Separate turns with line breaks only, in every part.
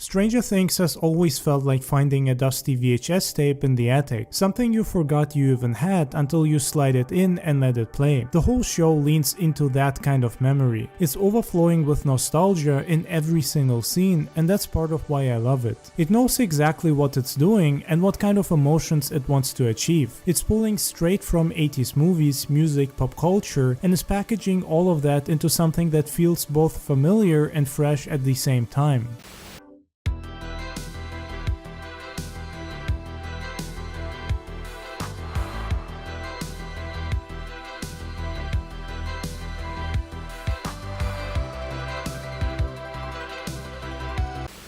Stranger Things has always felt like finding a dusty VHS tape in the attic, something you forgot you even had until you slide it in and let it play. The whole show leans into that kind of memory. It's overflowing with nostalgia in every single scene, and that's part of why I love it. It knows exactly what it's doing and what kind of emotions it wants to achieve. It's pulling straight from 80s movies, music, pop culture, and is packaging all of that into something that feels both familiar and fresh at the same time.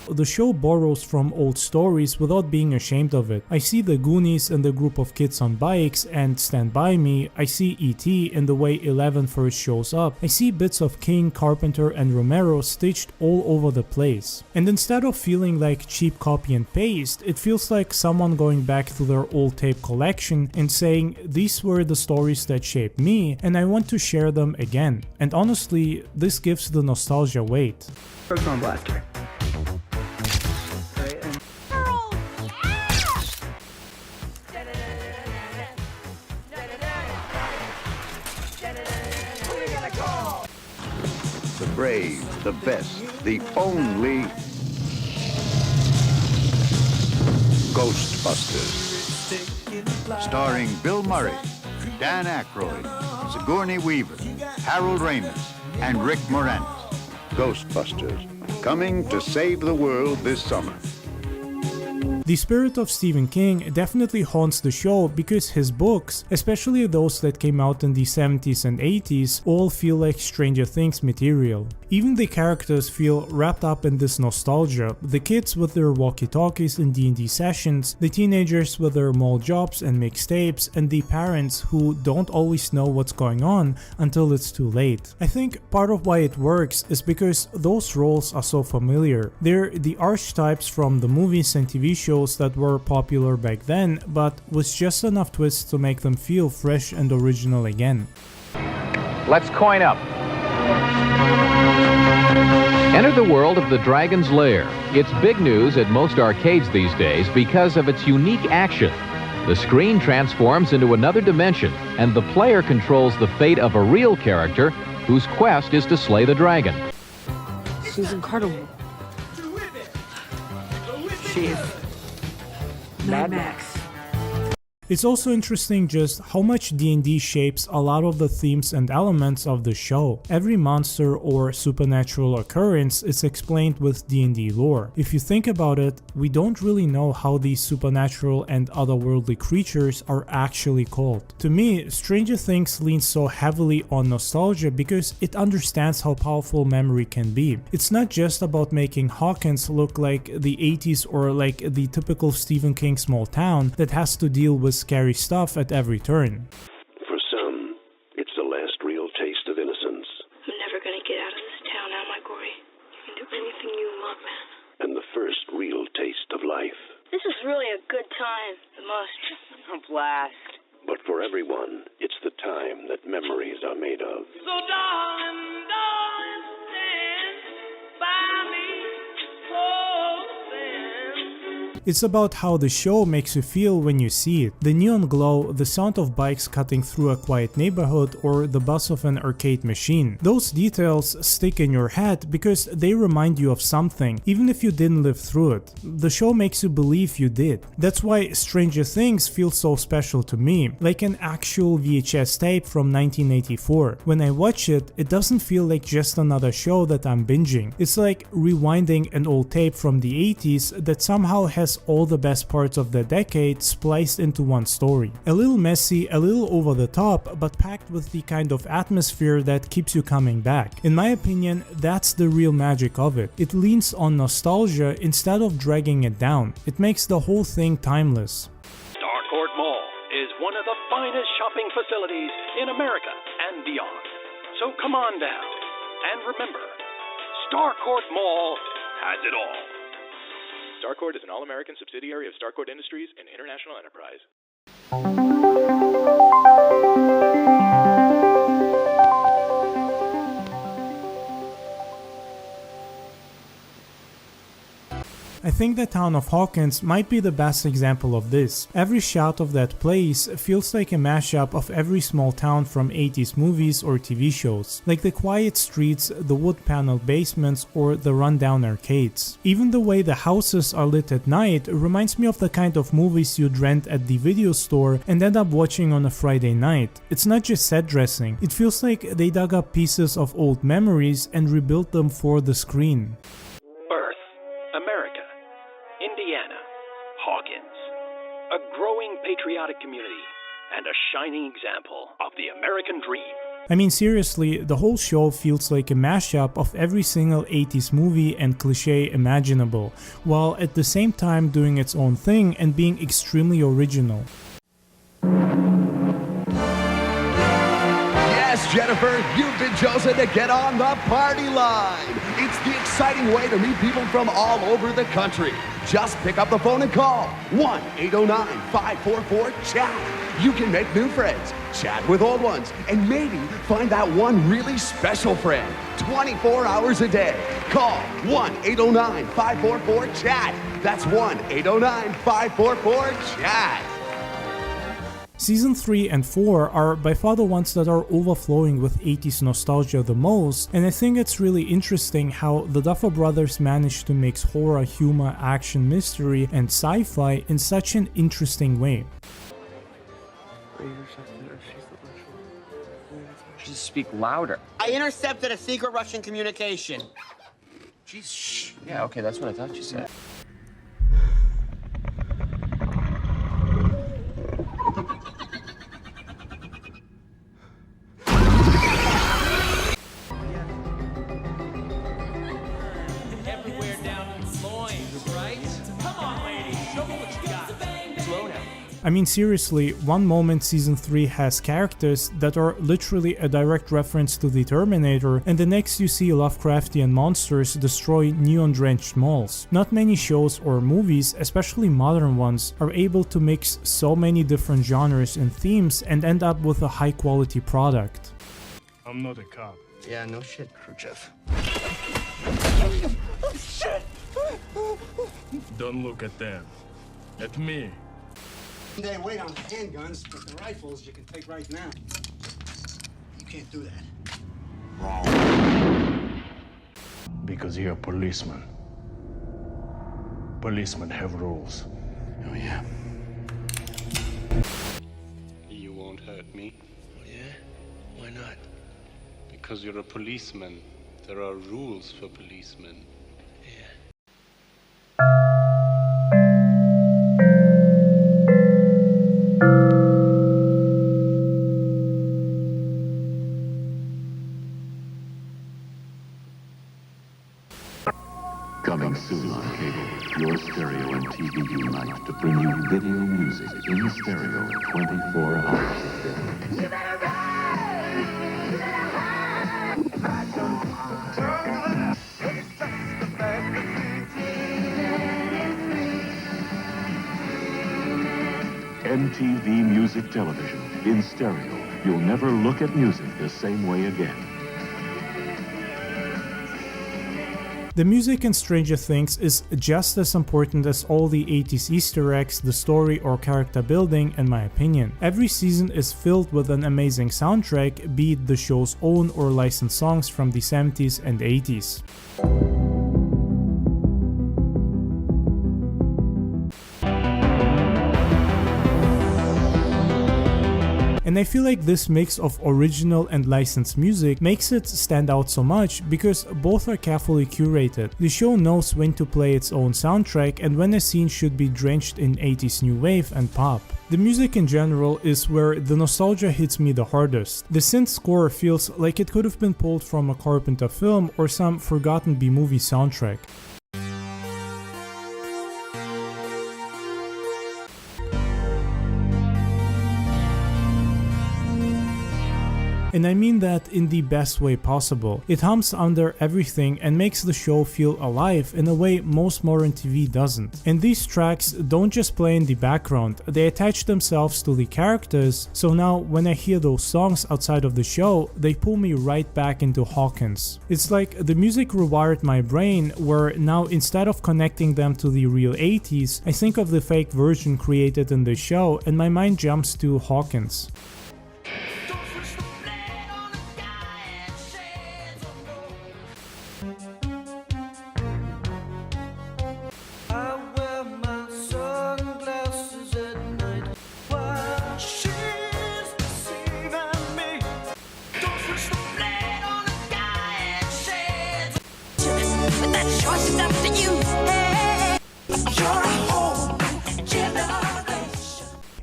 The show borrows from old stories without being ashamed of it. I see the Goonies and the group of kids on bikes and Stand By Me. I see E.T. in the way Eleven first shows up. I see bits of King, Carpenter, and Romero stitched all over the place. And instead of feeling like cheap copy and paste, it feels like someone going back to their old tape collection and saying, these were the stories that shaped me and I want to share them again. And honestly, this gives the nostalgia weight.
Proton Blaster.
The brave, the best, the only Ghostbusters. Starring Bill Murray, Dan Aykroyd, Sigourney Weaver, Harold Ramis, and Rick Moranis. Ghostbusters, coming to save the world this summer.
The spirit of Stephen King definitely haunts the show because his books, especially those that came out in the 70s and 80s, all feel like Stranger Things material. Even the characters feel wrapped up in this nostalgia, the kids with their walkie-talkies in D&D sessions, the teenagers with their mall jobs and mixtapes, and the parents who don't always know what's going on until it's too late. I think part of why it works is because those roles are so familiar. They're the archetypes from the movies and TV shows that were popular back then, but with just enough twists to make them feel fresh and original again.
Let's coin up. Enter the world of the Dragon's Lair. It's big news at most arcades these days because of its unique action. The screen transforms into another dimension, and the player controls the fate of a real character whose quest is to slay the dragon.
She's incredible.
She's
Mad Max.
It's also interesting just how much D&D shapes a lot of the themes and elements of the show. Every monster or supernatural occurrence is explained with D&D lore. If you think about it, we don't really know how these supernatural and otherworldly creatures are actually called. To me, Stranger Things leans so heavily on nostalgia because it understands how powerful memory can be. It's not just about making Hawkins look like the 80s or like the typical Stephen King small town that has to deal with scary stuff at every turn.
For some, it's the last real taste of innocence.
I'm never gonna get out of this town, am I, Gory? You can do anything you want, man.
And the first real taste of life.
This is really a good time. The most.
a blast.
But for everyone, it's the time that memories are made of.
So darling, darling, stand by me.
It's about how the show makes you feel when you see it. The neon glow, the sound of bikes cutting through a quiet neighborhood, or the buzz of an arcade machine. Those details stick in your head because they remind you of something, even if you didn't live through it. The show makes you believe you did. That's why Stranger Things feels so special to me, like an actual VHS tape from 1984. When I watch it, it doesn't feel like just another show that I'm binging. It's like rewinding an old tape from the 80s that somehow has all the best parts of the decade spliced into one story. A little messy, a little over the top, but packed with the kind of atmosphere that keeps you coming back. In my opinion, that's the real magic of it. It leans on nostalgia instead of dragging it down. It makes the whole thing timeless.
Starcourt Mall is one of the finest shopping facilities in America and beyond. So come on down. And remember, Starcourt Mall has it all.
Starcourt is an all-American subsidiary of Starcourt Industries and International Enterprise.
I think the town of Hawkins might be the best example of this. Every shot of that place feels like a mashup of every small town from 80s movies or TV shows, like the quiet streets, the wood-paneled basements, or the rundown arcades. Even the way the houses are lit at night reminds me of the kind of movies you'd rent at the video store and end up watching on a Friday night. It's not just set dressing, it feels like they dug up pieces of old memories and rebuilt them for the screen.
Earth, America, Indiana, Hawkins. A growing patriotic community and a shining example of the American dream.
I mean, seriously, the whole show feels like a mashup of every single 80s movie and cliché imaginable, while at the same time doing its own thing and being extremely original.
Yes, Jennifer, you've been chosen to get on the party line. It's the exciting way to meet people from all over the country. Just pick up the phone and call 1-809-544-CHAT. You can make new friends, chat with old ones, and maybe find that one really special friend 24 hours a day. Call 1-809-544-CHAT. That's 1-809-544-CHAT.
Season 3 and 4 are by far the ones that are overflowing with 80s nostalgia the most, and I think it's really interesting how the Duffer Brothers managed to mix horror, humor, action, mystery, and sci-fi in such an interesting way.
Just speak louder. I intercepted a secret Russian communication.
Jeez, shh. Yeah, okay, that's what I thought you said.
Everywhere down in the loins, right? Come on, ladies, show me what you got. Slow now.
I mean, seriously, one moment Season 3 has characters that are literally a direct reference to the Terminator, and the next you see Lovecraftian monsters destroy neon-drenched malls. Not many shows or movies, especially modern ones, are able to mix so many different genres and themes and end up with a high-quality product.
I'm not a cop.
Yeah, no shit, Khrushchev.
Oh, shit! Don't look at them. At me.
They wait on handguns, but the rifles you can take right now. You can't do that.
Wrong. Because you're a policeman. Policemen have rules.
Oh, yeah.
You won't hurt me.
Oh, yeah? Why not?
Because you're a policeman. There are rules for policemen.
Coming soon on cable, your stereo and TV unite to bring you video music in stereo 24 hours a day. You better run! You better hide! It's just the MTV Music Television in stereo. You'll never look at music the same way again.
The music in Stranger Things is just as important as all the 80s Easter eggs, the story or character building, in my opinion. Every season is filled with an amazing soundtrack, be it the show's own or licensed songs from the 70s and 80s. And I feel like this mix of original and licensed music makes it stand out so much because both are carefully curated. The show knows when to play its own soundtrack and when a scene should be drenched in 80s new wave and pop. The music in general is where the nostalgia hits me the hardest. The synth score feels like it could have been pulled from a Carpenter film or some forgotten B-movie soundtrack. And I mean that in the best way possible. It hums under everything and makes the show feel alive in a way most modern TV doesn't. And these tracks don't just play in the background, they attach themselves to the characters, so now when I hear those songs outside of the show, they pull me right back into Hawkins. It's like the music rewired my brain, where now instead of connecting them to the real 80s, I think of the fake version created in the show and my mind jumps to Hawkins.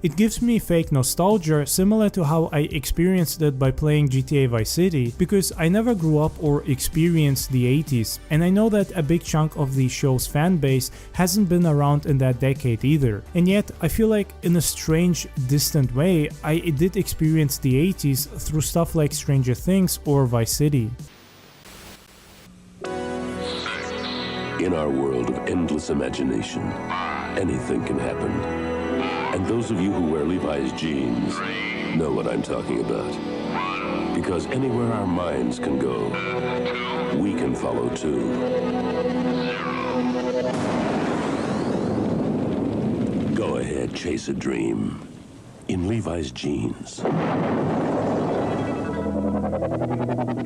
It gives me fake nostalgia similar to how I experienced it by playing GTA Vice City, because I never grew up or experienced the 80s, and I know that a big chunk of the show's fan base hasn't been around in that decade either. And yet, I feel like in a strange, distant way, I did experience the 80s through stuff like Stranger Things or Vice City.
In our world of endless imagination, anything can happen. And those of you who wear Levi's jeans know what I'm talking about. Because anywhere our minds can go, we can follow too. Go ahead, chase a dream in Levi's jeans.